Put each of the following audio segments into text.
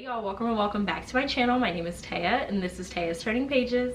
Hey y'all, welcome and welcome back to my channel. My name is Taya and this is Taya's Turning Pages.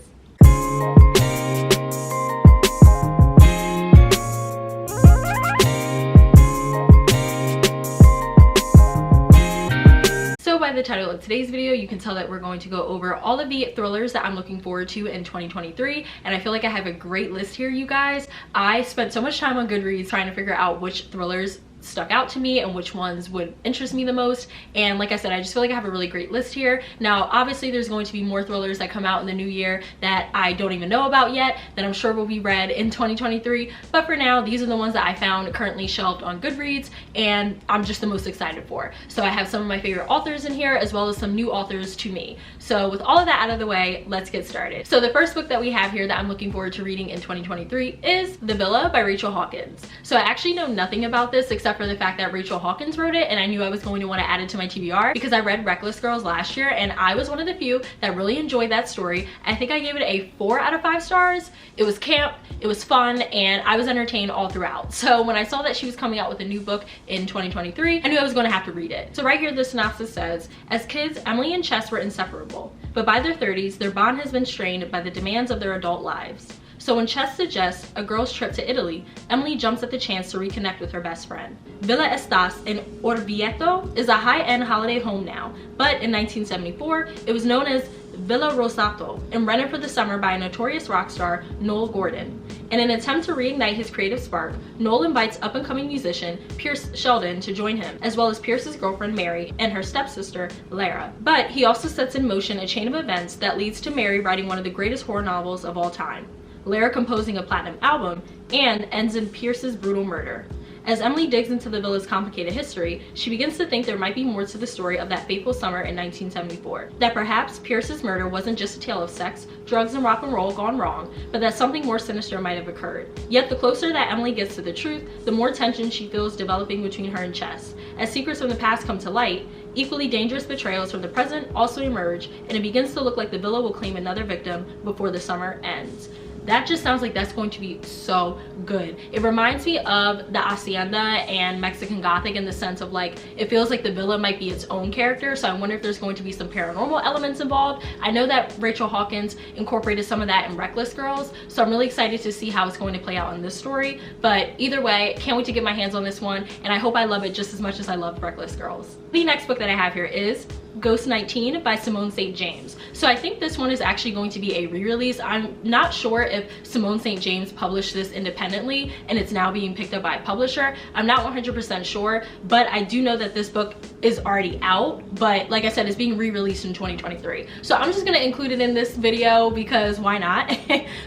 So by the title of today's video, you can tell that we're going to go over all of the thrillers that I'm looking forward to in 2023. And I feel like I have a great list here, you guys. I spent so much time on Goodreads trying to figure out which thrillers stuck out to me and which ones would interest me the most, and like I said, I just feel like I have a really great list here. Now obviously there's going to be more thrillers that come out in the new year that I don't even know about yet that I'm sure will be read in 2023, but for now these are the ones that I found currently shelved on Goodreads and I'm just the most excited for. So I have some of my favorite authors in here as well as some new authors to me. So with all of that out of the way, let's get started. So the first book that we have here that I'm looking forward to reading in 2023 is The Villa by Rachel Hawkins. So I actually know nothing about this except for the fact that Rachel Hawkins wrote it, and I knew I was going to want to add it to my TBR because I read Reckless Girls last year and I was one of the few that really enjoyed that story. I think I gave it a 4 out of 5 stars. It was camp, it was fun, and I was entertained all throughout. So when I saw that she was coming out with a new book in 2023, I knew I was going to have to read it. So right here the synopsis says, as kids, Emily and Chess were inseparable, but by their 30s, their bond has been strained by the demands of their adult lives. So when Chess suggests a girl's trip to Italy, Emily jumps at the chance to reconnect with her best friend. Villa Estas in Orvieto is a high-end holiday home now, but in 1974, it was known as Villa Rosato and rented for the summer by a notorious rock star, Noel Gordon. In an attempt to reignite his creative spark, Noel invites up-and-coming musician Pierce Sheldon to join him, as well as Pierce's girlfriend Mary and her stepsister Lara. But he also sets in motion a chain of events that leads to Mary writing one of the greatest horror novels of all time, Lara composing a platinum album, and ends in Pierce's brutal murder. As Emily digs into the villa's complicated history, she begins to think there might be more to the story of that fateful summer in 1974. That perhaps Pierce's murder wasn't just a tale of sex, drugs, and rock and roll gone wrong, but that something more sinister might have occurred. Yet the closer that Emily gets to the truth, the more tension she feels developing between her and Chess. As secrets from the past come to light, equally dangerous betrayals from the present also emerge, and it begins to look like the villa will claim another victim before the summer ends. That just sounds like that's going to be so good. It reminds me of the Hacienda and Mexican Gothic in the sense of like, it feels like the villa might be its own character. So I wonder if there's going to be some paranormal elements involved. I know that Rachel Hawkins incorporated some of that in Reckless Girls. So I'm really excited to see how it's going to play out in this story. But either way, can't wait to get my hands on this one. And I hope I love it just as much as I loved Reckless Girls. The next book that I have here is Ghost 19 by Simone St. James. So I think this one is actually going to be a re-release. I'm not sure if Simone St. James published this independently and it's now being picked up by a publisher. I'm not 100% sure, but I do know that this book is already out, but like I said, it's being re-released in 2023. So I'm just gonna include it in this video because why not?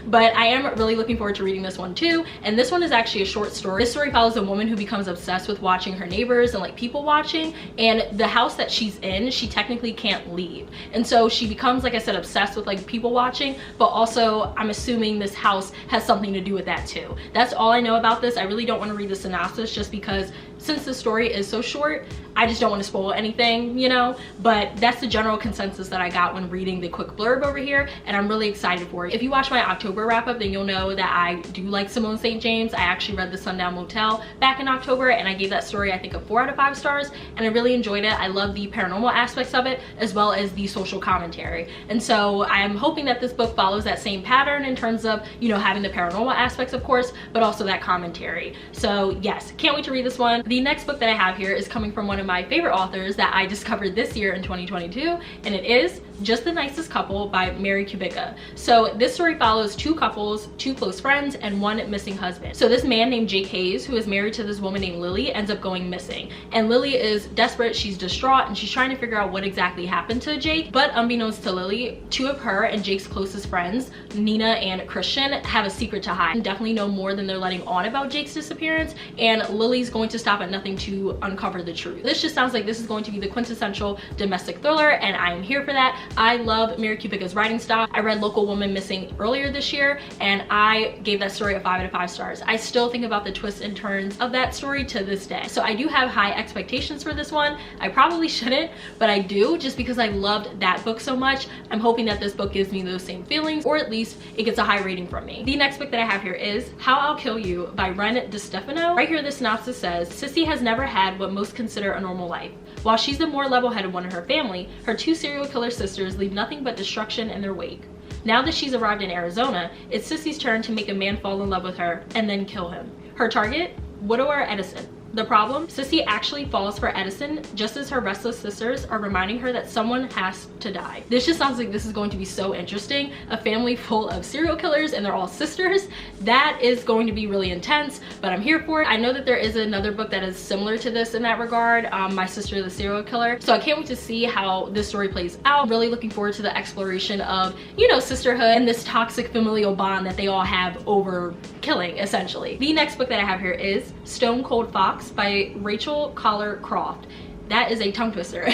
But I am really looking forward to reading this one too. And this one is actually a short story. This story follows a woman who becomes obsessed with watching her neighbors and like people watching, and the house that she's in, she technically can't leave. And so she becomes, like I said, obsessed with like people watching, but also I'm assuming this house has something to do with that too. That's all I know about this. I really don't want to read the synopsis just because since the story is so short, I just don't want to spoil anything, you know, but that's the general consensus that I got when reading the quick blurb over here, and I'm really excited for it. If you watch my October wrap up, then you'll know that I do like Simone St. James. I actually read The Sundown Motel back in October and I gave that story I think a 4 out of 5 stars, and I really enjoyed it. I love the paranormal aspects of it as well as the social commentary, and so I'm hoping that this book follows that same pattern in terms of, you know, having the paranormal aspects of course, but also that commentary. So yes, can't wait to read this one. The next book that I have here is coming from one of my favorite authors that I discovered this year in 2022, and it is Just the Nicest Couple by Mary Kubica. So this story follows 2 couples, 2 close friends, and 1 missing husband. So this man named Jake Hayes, who is married to this woman named Lily, ends up going missing. And Lily is desperate, she's distraught, and she's trying to figure out what exactly happened to Jake. But unbeknownst to Lily, 2 of her and Jake's closest friends, Nina and Christian, have a secret to hide and definitely know more than they're letting on about Jake's disappearance, and Lily's going to stop at nothing to uncover the truth. This just sounds like this is going to be the quintessential domestic thriller, and I am here for that. I love Mary Kubica's writing style. I read Local Woman Missing earlier this year and I gave that story a 5 out of 5 stars. I still think about the twists and turns of that story to this day. So I do have high expectations for this one. I probably shouldn't, but I do, just because I loved that book so much. I'm hoping that this book gives me those same feelings, or at least it gets a high rating from me. The next book that I have here is How I'll Kill You by Ren DeStefano. Right here the synopsis says, Sissy has never had what most consider a normal life. While she's the more level-headed one in her family, her two serial killer sisters leave nothing but destruction in their wake. Now that she's arrived in Arizona, it's Sissy's turn to make a man fall in love with her and then kill him. Her target? Widower Edison. The problem? Sissy actually falls for Edison just as her restless sisters are reminding her that someone has to die. This just sounds like this is going to be so interesting. A family full of serial killers and they're all sisters. That is going to be really intense, but I'm here for it. I know that there is another book that is similar to this in that regard, My Sister the Serial Killer. So I can't wait to see how this story plays out. I'm really looking forward to the exploration of, you know, sisterhood and this toxic familial bond that they all have over killing, essentially. The next book that I have here is Stone Cold Fox by Rachel Collar Croft. That is a tongue twister.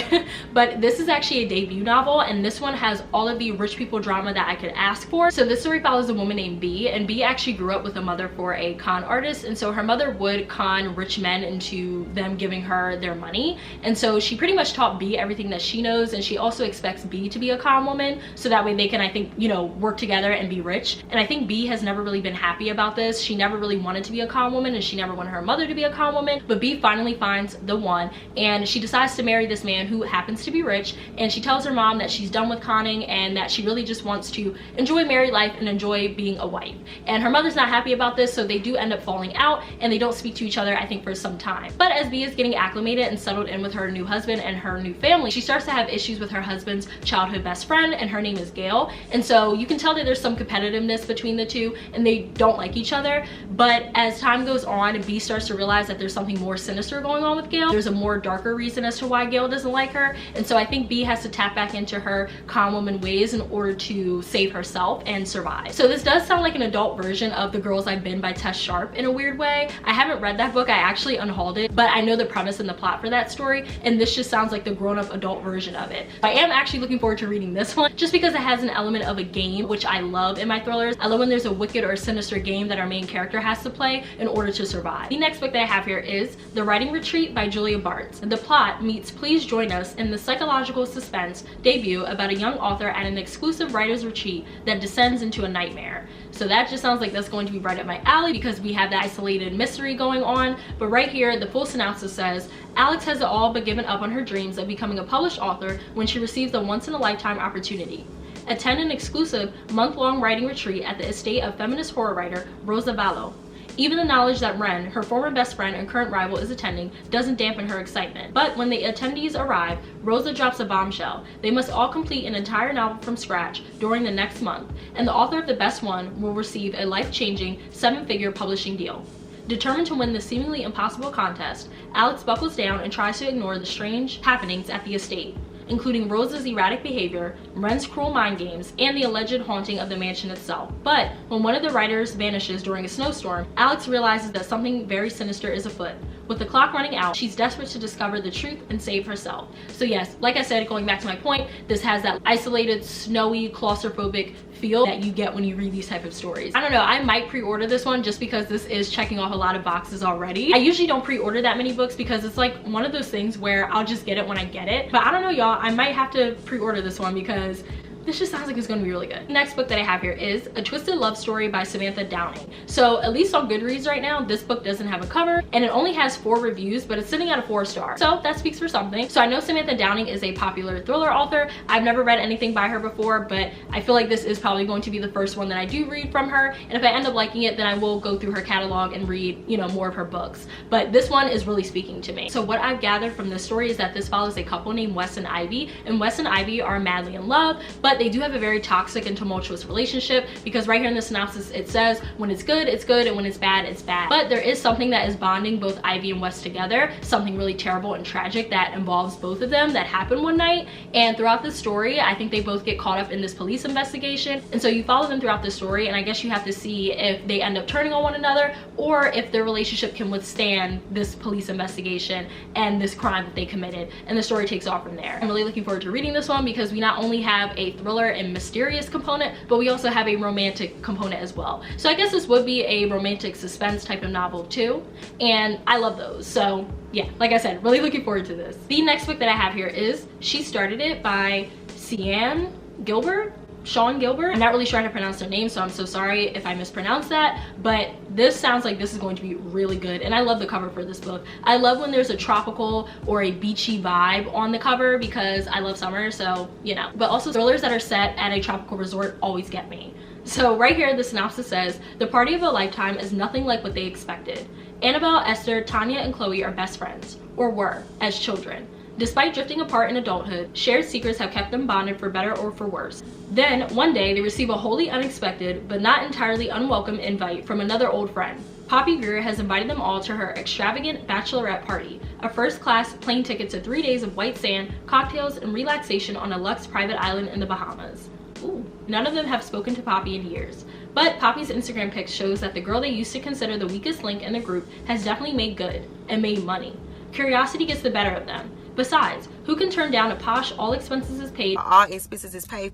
But this is actually a debut novel, and this one has all of the rich people drama that I could ask for. So this story follows a woman named B, and B actually grew up with a mother for a con artist, and so her mother would con rich men into them giving her their money. And so she pretty much taught B everything that she knows, and she also expects B to be a con woman, so that way they can, I think, you know, work together and be rich. And I think B has never really been happy about this. She never really wanted to be a con woman, and she never wanted her mother to be a con woman, but B finally finds the one, and she decides to marry this man who happens to be rich, and she tells her mom that she's done with conning and that she really just wants to enjoy married life and enjoy being a wife. And her mother's not happy about this, so they do end up falling out and they don't speak to each other, I think, for some time. But as B is getting acclimated and settled in with her new husband and her new family, she starts to have issues with her husband's childhood best friend, and her name is Gail. And so you can tell that there's some competitiveness between the two and they don't like each other. But as time goes on, B starts to realize that there's something more sinister going on with Gail. There's a more darker reason as to why Gail doesn't like her, and so I think B has to tap back into her con woman ways in order to save herself and survive. So this does sound like an adult version of The Girls I've Been by Tess Sharp in a weird way. I haven't read that book, I actually unhauled it, but I know the premise and the plot for that story, and this just sounds like the grown-up adult version of it. I am actually looking forward to reading this one just because it has an element of a game, which I love in my thrillers. I love when there's a wicked or sinister game that our main character has to play in order to survive. The next book that I have here is The Writing Retreat by Julia Bartz. The plot meets Please Join Us in the psychological suspense debut about a young author at an exclusive writer's retreat that descends into a nightmare. So that just sounds like that's going to be right up my alley because we have that isolated mystery going on. But right here, the full synopsis says, Alex has all but given up on her dreams of becoming a published author when she receives a once-in-a-lifetime opportunity. Attend an exclusive month-long writing retreat at the estate of feminist horror writer Rosa Vallo. Even the knowledge that Ren, her former best friend and current rival, is attending doesn't dampen her excitement. But when the attendees arrive, Rosa drops a bombshell. They must all complete an entire novel from scratch during the next month, and the author of the best one will receive a life-changing 7-figure publishing deal. Determined to win this seemingly impossible contest, Alex buckles down and tries to ignore the strange happenings at the estate, including Rosa's erratic behavior, Ren's cruel mind games, and the alleged haunting of the mansion itself. But when one of the writers vanishes during a snowstorm, Alex realizes that something very sinister is afoot. With the clock running out, she's desperate to discover the truth and save herself. So yes, like I said, going back to my point, this has that isolated, snowy, claustrophobic feel that you get when you read these type of stories. I don't know, I might pre-order this one just because this is checking off a lot of boxes already. I usually don't pre-order that many books because it's like one of those things where I'll just get it when I get it. But I don't know, y'all, I might have to pre-order this one because this just sounds like it's going to be really good. The next book that I have here is A Twisted Love Story by Samantha Downing. So at least on Goodreads right now, this book doesn't have a cover and it only has 4 reviews, but it's sitting at a 4-star. So that speaks for something. So I know Samantha Downing is a popular thriller author. I've never read anything by her before, but I feel like this is probably going to be the first one that I do read from her. And if I end up liking it, then I will go through her catalog and read, you know, more of her books. But this one is really speaking to me. So what I've gathered from this story is that this follows a couple named Wes and Ivy, and Wes and Ivy are madly in love, but they do have a very toxic and tumultuous relationship because right here in the synopsis it says when it's good, and when it's bad. But there is something that is bonding both Ivy and Wes together, something really terrible and tragic that involves both of them that happened one night. And throughout the story, I think they both get caught up in this police investigation, and so you follow them throughout the story, and I guess you have to see if they end up turning on one another or if their relationship can withstand this police investigation and this crime that they committed, and the story takes off from there. I'm really looking forward to reading this one because we not only have a thriller and mysterious component, but we also have a romantic component as well. So I guess this would be a romantic suspense type of novel too, and I love those. So yeah, like I said, really looking forward to this. The next book that I have here is She Started It by Cian Gilbert. Sean Gilbert. I'm not really sure how to pronounce their name, so I'm so sorry if I mispronounce that, but this sounds like this is going to be really good. And I love the cover for this book. I love when there's a tropical or a beachy vibe on the cover because I love summer, so you know. But also thrillers that are set at a tropical resort always get me. So right here, the synopsis says, the party of a lifetime is nothing like what they expected. Annabelle, Esther, Tanya, and Chloe are best friends, or were, as children. Despite drifting apart in adulthood, shared secrets have kept them bonded for better or for worse. Then, one day, they receive a wholly unexpected, but not entirely unwelcome invite from another old friend. Poppy Greer has invited them all to her extravagant bachelorette party, a first-class plane ticket to 3 days of white sand, cocktails, and relaxation on a luxe private island in the Bahamas. Ooh. None of them have spoken to Poppy in years, but Poppy's Instagram pic shows that the girl they used to consider the weakest link in the group has definitely made good and made money. Curiosity gets the better of them. Besides, who can turn down a posh, all expenses is paid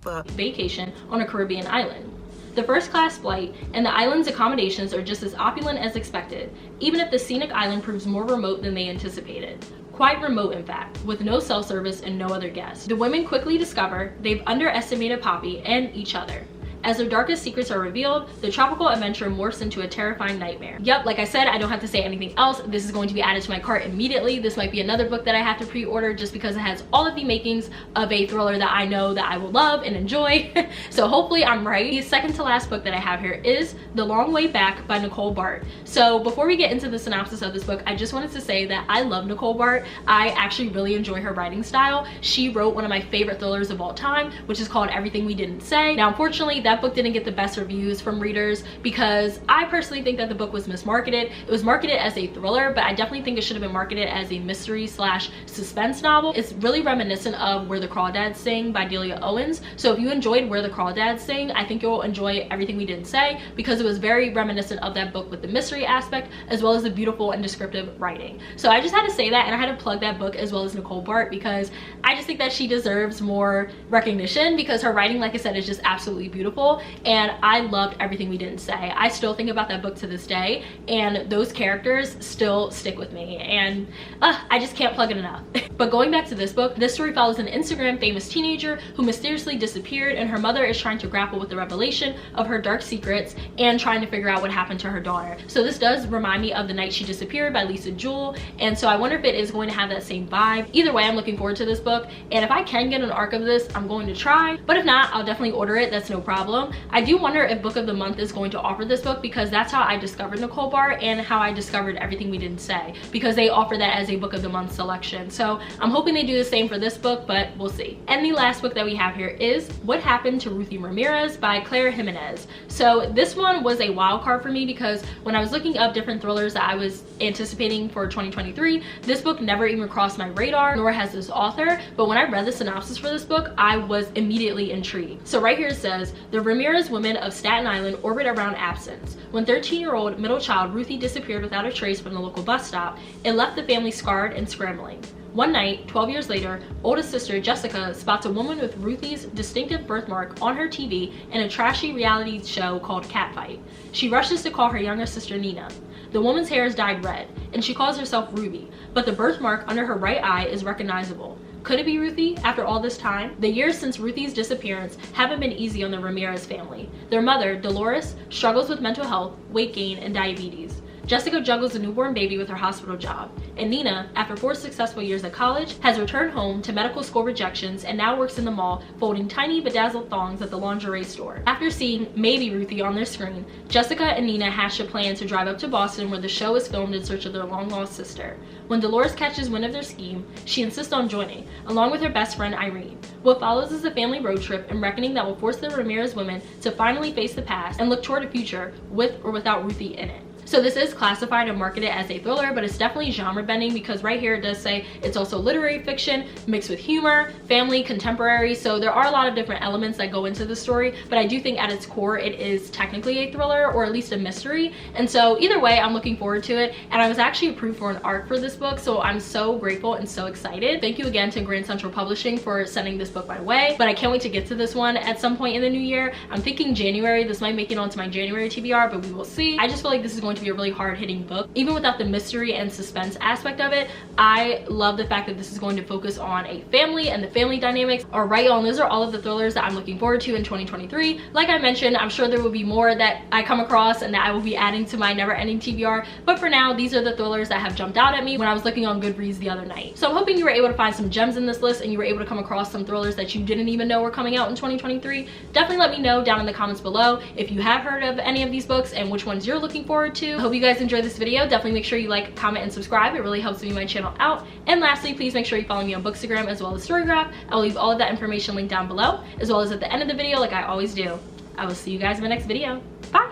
for vacation on a Caribbean island? The first-class flight and the island's accommodations are just as opulent as expected, even if the scenic island proves more remote than they anticipated. Quite remote, in fact, with no cell service and no other guests. The women quickly discover they've underestimated Poppy and each other. As their darkest secrets are revealed, the tropical adventure morphs into a terrifying nightmare. Yep, like I said, I don't have to say anything else. This is going to be added to my cart immediately. This might be another book that I have to pre-order just because it has all of the makings of a thriller that I know that I will love and enjoy. So hopefully I'm right. The second to last book that I have here is The Long Way Back by Nicole Bart. So before we get into the synopsis of this book, I just wanted to say that I love Nicole Bart. I actually really enjoy her writing style. She wrote one of my favorite thrillers of all time, which is called Everything We Didn't Say. Now, unfortunately, that book didn't get the best reviews from readers because I personally think that the book was mismarketed. It was marketed as a thriller, but I definitely think it should have been marketed as a mystery slash suspense novel. It's really reminiscent of Where the Crawdads Sing by Delia Owens. So if you enjoyed Where the Crawdads Sing, I think you'll enjoy Everything We Didn't Say because it was very reminiscent of that book with the mystery aspect as well as the beautiful and descriptive writing. So I just had to say that, and I had to plug that book as well as Nicole Bart because I just think that she deserves more recognition because her writing, like I said, is just absolutely beautiful. And I loved Everything We Didn't Say. I still think about that book to this day, and those characters still stick with me, and I just can't plug it enough. But going back to this book, this story follows an Instagram famous teenager who mysteriously disappeared, and her mother is trying to grapple with the revelation of her dark secrets and trying to figure out what happened to her daughter. So this does remind me of The Night She Disappeared by Lisa Jewell, and so I wonder if it is going to have that same vibe. Either way, I'm looking forward to this book, and if I can get an arc of this, I'm going to try, but if not, I'll definitely order it. That's no problem. I do wonder if Book of the Month is going to offer this book because that's how I discovered Nicole Bart and how I discovered Everything We Didn't Say, because they offer that as a Book of the Month selection. So I'm hoping they do the same for this book, but we'll see. And the last book that we have here is What Happened to Ruthy Ramirez by Claire Jimenez. So this one was a wild card for me because when I was looking up different thrillers that I was anticipating for 2023, this book never even crossed my radar, nor has this author. But when I read the synopsis for this book, I was immediately intrigued. So right here it says, the Ramirez women of Staten Island orbit around absence. When 13-year-old middle child Ruthy disappeared without a trace from the local bus stop, it left the family scarred and scrambling. One night, 12 years later, oldest sister Jessica spots a woman with Ruthy's distinctive birthmark on her TV in a trashy reality show called Catfight. She rushes to call her younger sister Nina. The woman's hair is dyed red, and she calls herself Ruby, but the birthmark under her right eye is recognizable. Could it be Ruthy after all this time? The years since Ruthy's disappearance haven't been easy on the Ramirez family. Their mother, Dolores, struggles with mental health, weight gain, and diabetes. Jessica juggles a newborn baby with her hospital job, and Nina, after 4 successful years at college, has returned home to medical school rejections and now works in the mall folding tiny bedazzled thongs at the lingerie store. After seeing Maybe Ruthy on their screen, Jessica and Nina hash a plan to drive up to Boston where the show is filmed in search of their long-lost sister. When Dolores catches wind of their scheme, she insists on joining, along with her best friend Irene. What follows is a family road trip and reckoning that will force the Ramirez women to finally face the past and look toward a future with or without Ruthy in it. So this is classified and marketed as a thriller, but it's definitely genre bending because right here it does say it's also literary fiction mixed with humor, family, contemporary. So there are a lot of different elements that go into the story, but I do think at its core it is technically a thriller or at least a mystery. And so either way, I'm looking forward to it. And I was actually approved for an ARC for this book, so I'm so grateful and so excited. Thank you again to Grand Central Publishing for sending this book my way, but I can't wait to get to this one at some point in the new year. I'm thinking January. This might make it onto my January TBR, but we will see. I just feel like this is going going to be a really hard-hitting book. Even without the mystery and suspense aspect of it, I love the fact that this is going to focus on a family and the family dynamics. All right, y'all, and those are all of the thrillers that I'm looking forward to in 2023. Like I mentioned, I'm sure there will be more that I come across and that I will be adding to my never-ending TBR, but for now, these are the thrillers that have jumped out at me when I was looking on Goodreads the other night. So I'm hoping you were able to find some gems in this list and you were able to come across some thrillers that you didn't even know were coming out in 2023. Definitely let me know down in the comments below if you have heard of any of these books and which ones you're looking forward to. I hope you guys enjoyed this video. Definitely make sure you like, comment, and subscribe. It really helps me my channel out. And lastly, please make sure you follow me on Bookstagram as well as Storygraph. I'll leave all of that information linked down below, as well as at the end of the video like I always do. I will see you guys in my next video. Bye!